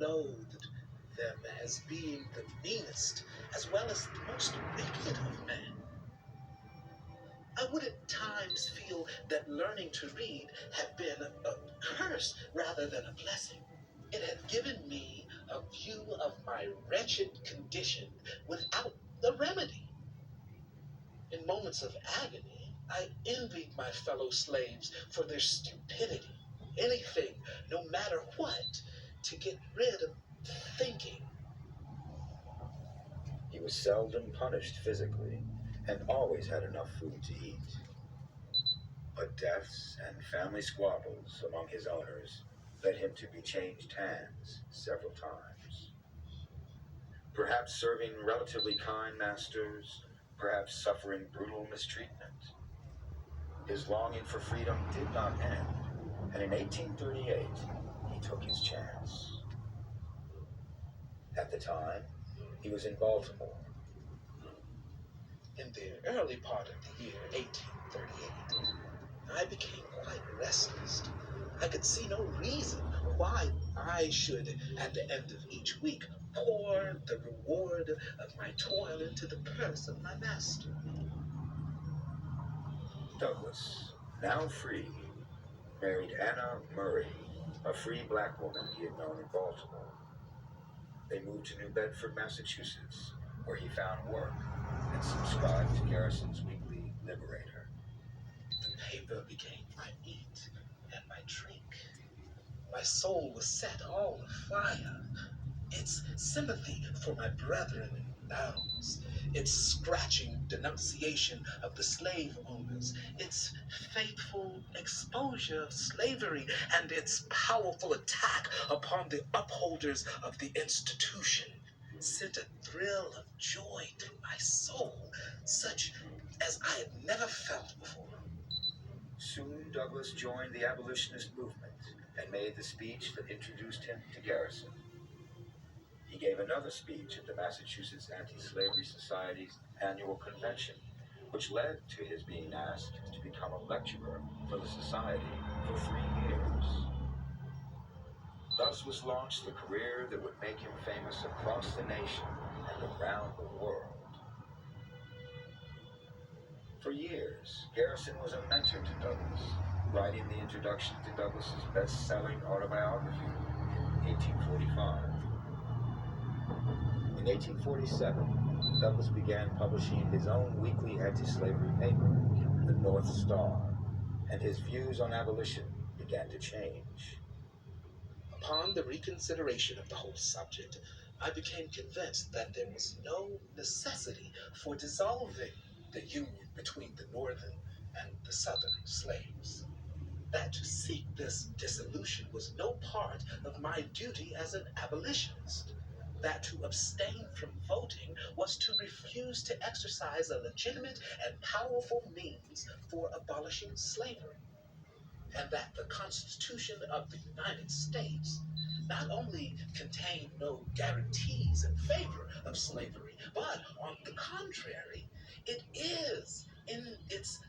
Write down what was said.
loathed them as being the meanest as well as the most wicked of men. I would at times feel that learning to read had been a curse rather than a blessing. It had given me a view of my wretched condition without the remedy. In moments of agony, I envied my fellow slaves for their stupidity. Anything, no matter what, to get rid of thinking. He was seldom punished physically and always had enough food to eat. But deaths and family squabbles among his owners led him to be changed hands several times. Perhaps serving relatively kind masters, perhaps suffering brutal mistreatment. His longing for freedom did not end, and in 1838 he took his chance. At the time, he was in Baltimore. In the early part of the year 1838, I became quite restless. I could see no reason why I should, at the end of each week, pour the reward of my toil into the purse of my master. Douglas, now free, married Anna Murray, a free black woman he had known in Baltimore. They moved to New Bedford, Massachusetts, where he found work and subscribed to Garrison's weekly Liberator. The paper became my meat and my drink. My soul was set all afire. Its sympathy for my brethren in arms, its scratching denunciation of the slave owners, its faithful exposure of slavery, and its powerful attack upon the upholders of the institution sent a thrill of joy through my soul, such as I had never felt before. Soon Douglas joined the abolitionist movement and made the speech that introduced him to Garrison. He gave another speech at the Massachusetts Anti-Slavery Society's annual convention, which led to his being asked to become a lecturer for the society for 3 years. Thus was launched the career that would make him famous across the nation and around the world. For years, Garrison was a mentor to Douglas, writing the introduction to Douglas's best-selling autobiography in 1845. In 1847, Douglas began publishing his own weekly anti-slavery paper, the North Star, and his views on abolition began to change. Upon the reconsideration of the whole subject, I became convinced that there was no necessity for dissolving the union between the northern and the southern slaves. That to seek this dissolution was no part of my duty as an abolitionist. That to abstain from voting was to refuse to exercise a legitimate and powerful means for abolishing slavery. And that the Constitution of the United States not only contained no guarantees in favor of slavery, but on the contrary, it is in its